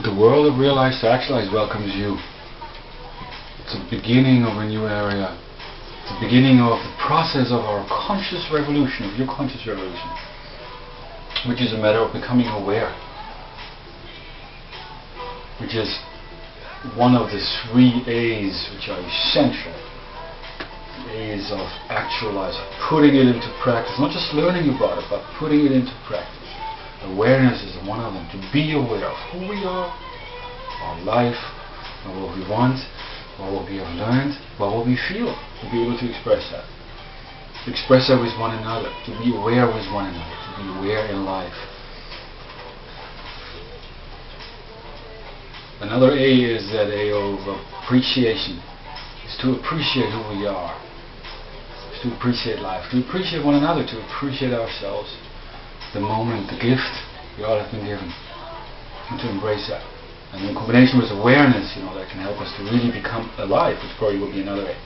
The world of realized to actualized welcomes you. It's the beginning of a new area. It's the beginning of the process of our conscious revolution, of your conscious revolution, which is a matter of becoming aware, which is one of the 3 A's which are essential. The A's of actualize, putting it into practice, not just learning about it, but putting it into practice. Awareness is one of them. To be aware of who we are, our life, or what we want, or what we have learned, or what we feel. To be able to express that. To express that with one another. To be aware with one another. To be aware in life. Another A is that A of appreciation. Is to appreciate who we are. Is to appreciate life. To appreciate one another. To appreciate ourselves. The moment, the gift we all have been given, and to embrace that. And in combination with awareness, that can help us to really become alive, which probably will be another A.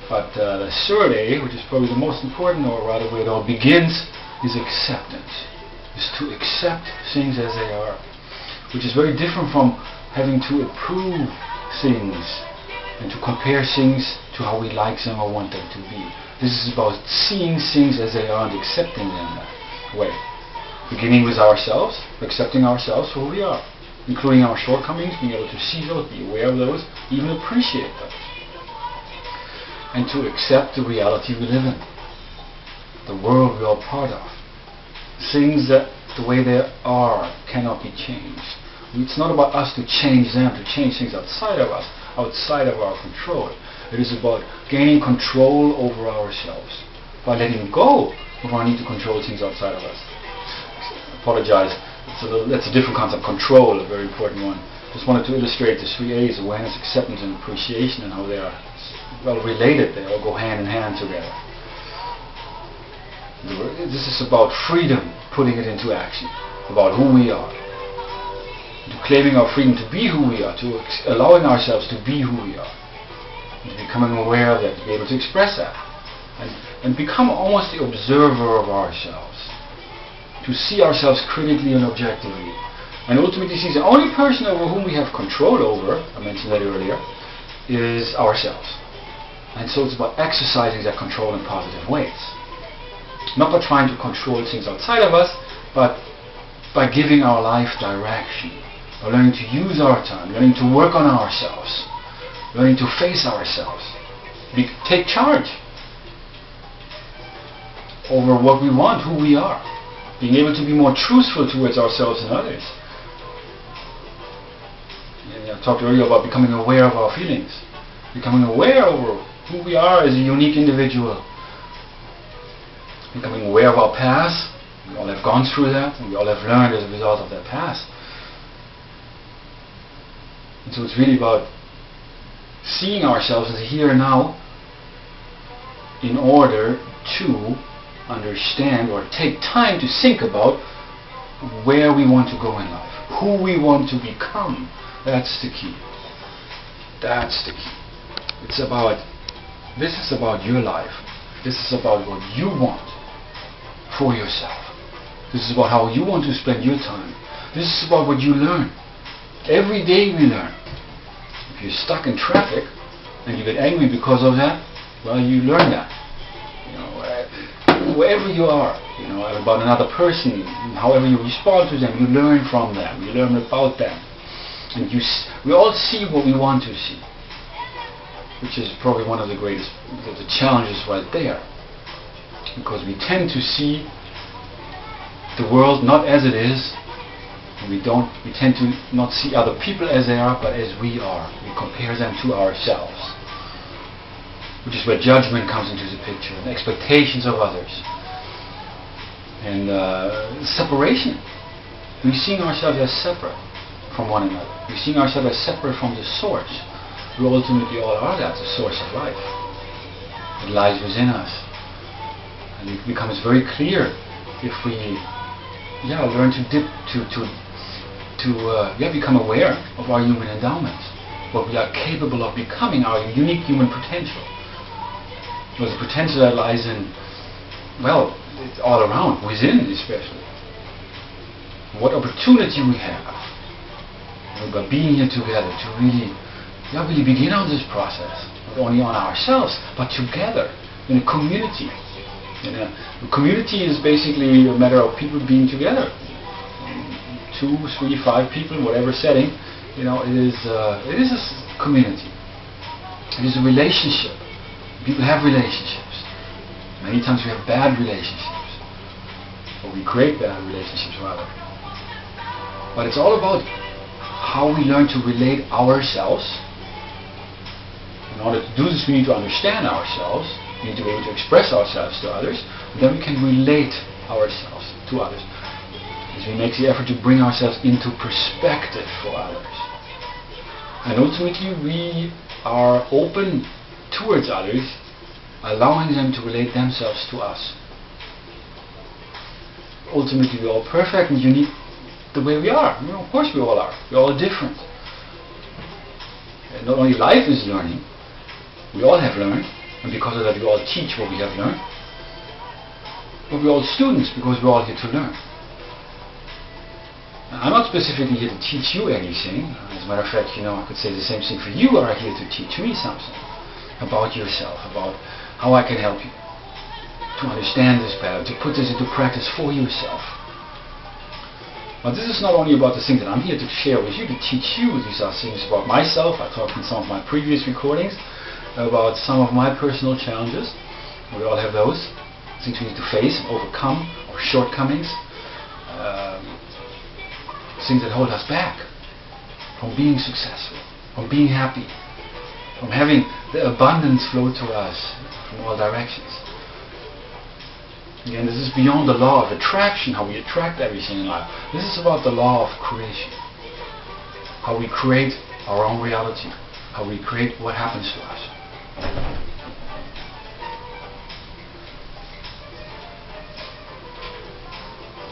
But the 3rd A, which is probably the most important, or rather where it all begins, is acceptance. Is to accept things as they are, which is very different from having to approve things and to compare things to how we like them or want them to be. This is about seeing things as they are and accepting them that way. Beginning with ourselves, accepting ourselves for who we are, including our shortcomings, being able to see those, be aware of those, even appreciate those. And to accept the reality we live in, the world we are part of. Things that the way they are cannot be changed. It's not about us to change them, to change things outside of us, outside of our control. It is about gaining control over ourselves by letting go of our need to control things outside of us. Apologize. That's a different concept. Control, a very important one. Just wanted to illustrate the 3 A's: awareness, acceptance, and appreciation, and how they are well related. They all go hand in hand together. This is about freedom, putting it into action, about who we are, to claiming our freedom to be who we are, to allowing ourselves to be who we are, and to becoming aware of that, to be able to express that, and become almost the observer of ourselves. To see ourselves critically and objectively, and ultimately see the only person over whom we have control over, I mentioned that earlier, is ourselves. And so it's about exercising that control in positive ways. Not by trying to control things outside of us, but by giving our life direction, by learning to use our time, learning to work on ourselves, learning to face ourselves, take charge over what we want, who we are. Being able to be more truthful towards ourselves and others. And I talked earlier about becoming aware of our feelings. Becoming aware over who we are as a unique individual. Becoming aware of our past. We all have gone through that, and we all have learned as a result of that past. And so it's really about seeing ourselves as here and now in order to understand or take time to think about where we want to go in life, who we want to become. That's the key. That's the key. This is about your life. This is about what you want for yourself. This is about how you want to spend your time. This is about what you learn. Every day we learn. If you're stuck in traffic and you get angry because of that, well, you learn that. Wherever you are, about another person, however you respond to them, you learn from them, you learn about them. And we all see what we want to see, which is probably one of the greatest, the challenges right there. Because we tend to see the world not as it is, and we tend to not see other people as they are, but as we are. We compare them to ourselves. Which is where judgment comes into the picture, and expectations of others, and separation. We're seeing ourselves as separate from one another. We're seeing ourselves as separate from the source. We ultimately all are that, the source of life. It lies within us. And it becomes very clear if we learn to become aware of our human endowments, what we are capable of becoming, our unique human potential. There's a potential that lies in, it's all around, within especially. What opportunity we have by being here together to really begin on this process, not only on ourselves, but together in a community. A community is basically a matter of people being together. 2, 3, 5 people, whatever setting, it is a community. It is a relationship. People have relationships. Many times we have bad relationships, or we create bad relationships rather. But it's all about how we learn to relate ourselves. In order to do this, we need to understand ourselves. We need to be able to express ourselves to others. And then we can relate ourselves to others. As we make the effort to bring ourselves into perspective for others. And ultimately, we are open towards others, allowing them to relate themselves to us. Ultimately, we're all perfect and unique the way we are. Of course we all are. We're all different. And not only life is learning, we all have learned, and because of that we all teach what we have learned, but we're all students because we're all here to learn. I'm not specifically here to teach you anything. As a matter of fact, I could say the same thing for you. Are here to teach me something about yourself, about how I can help you to understand this better, to put this into practice for yourself. But this is not only about the things that I'm here to share with you, to teach you. These are things about myself. I talked in some of my previous recordings about some of my personal challenges. We all have those things we need to face, overcome, or shortcomings. Things that hold us back from being successful, from being happy, from having the abundance flow to us from all directions. Again, this is beyond the law of attraction, how we attract everything in life. This is about the law of creation. How we create our own reality. How we create what happens to us.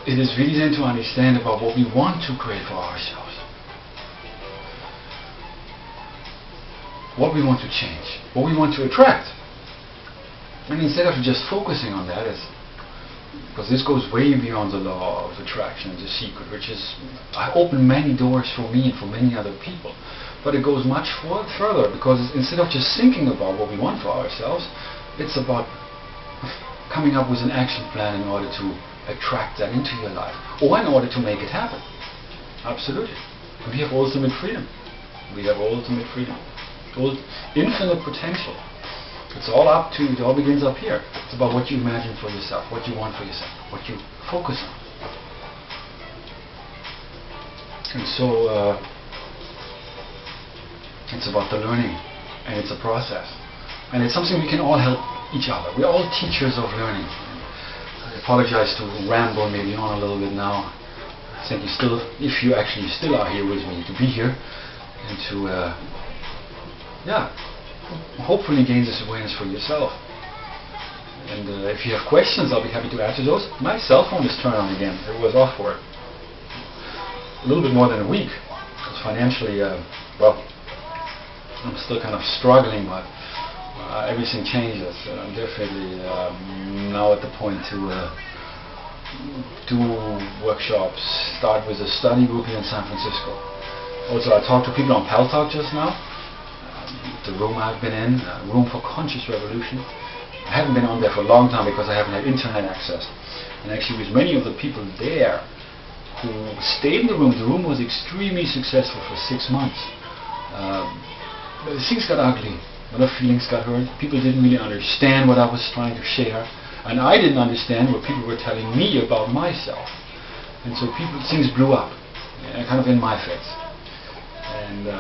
It is really then to understand about what we want to create for ourselves. What we want to change. What we want to attract. And instead of just focusing on that, because this goes way beyond the law of attraction, the secret, which is, I open many doors for me and for many other people. But it goes much further, because instead of just thinking about what we want for ourselves, it's about coming up with an action plan in order to attract that into your life, or in order to make it happen. Absolutely. We have ultimate freedom. We have ultimate freedom. Infinite potential. It's all up to, it all begins up here. It's about what you imagine for yourself, what you want for yourself, what you focus on. And so, it's about the learning, and it's a process. And it's something we can all help each other. We're all teachers of learning. I apologize to ramble maybe on a little bit now. Thank you still, if you actually still are here with me, to be here and to, hopefully gain this awareness for yourself. And if you have questions, I'll be happy to answer those. My cell phone is turned on again. It was off for a little bit more than a week. Because financially, I'm still kind of struggling, but everything changes. I'm definitely now at the point to do workshops, start with a study group here in San Francisco. Also, I talked to people on Pal Talk just now. The room I've been in, Room for Conscious Revolution. I haven't been on there for a long time because I haven't had internet access. And actually with many of the people there who stayed in the room was extremely successful for 6 months. Things got ugly. A lot of feelings got hurt. People didn't really understand what I was trying to share. And I didn't understand what people were telling me about myself. And so things blew up, kind of in my face. And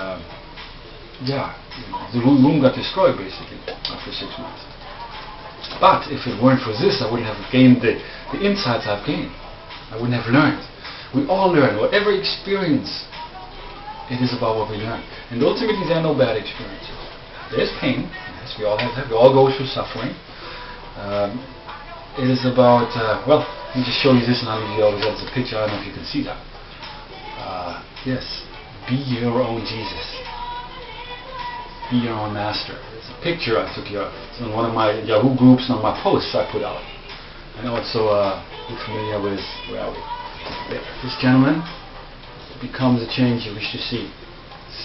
the room got destroyed basically after 6 months. But if it weren't for this, I wouldn't have gained the insights I've gained. I wouldn't have learned. We all learn. Whatever experience, it is about what we learn. And ultimately there are no bad experiences. There's pain. Yes, we all have that. We all go through suffering. It is about, let me just show you this and I'll leave you all with that. It's a picture. I don't know if you can see that. Yes. Be your own Jesus. Be your own master. It's a picture I took here. It's on one of my Yahoo groups and on my posts I put out. And also, you're familiar with, where are we? There. This gentleman becomes the change you wish to see.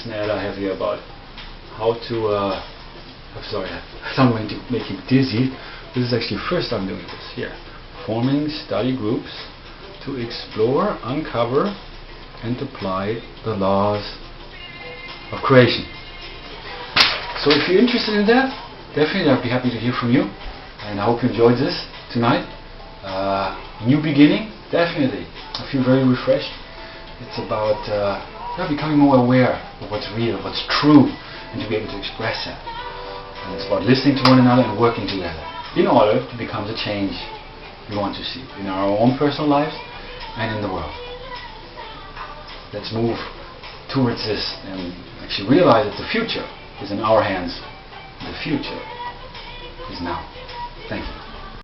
snare I have here about how to, I'm sorry, I don't want to make you dizzy. This is actually the first time doing this here. Forming study groups to explore, uncover, and apply the laws of creation. So if you're interested in that, definitely I'd be happy to hear from you. And I hope you enjoyed this tonight. New beginning, definitely. I feel very refreshed. It's about becoming more aware of what's real, what's true, and to be able to express that. And it's about listening to one another and working together in order to become the change we want to see in our own personal lives and in the world. Let's move towards this and actually realize that the future is in our hands. The future is now. Thank you.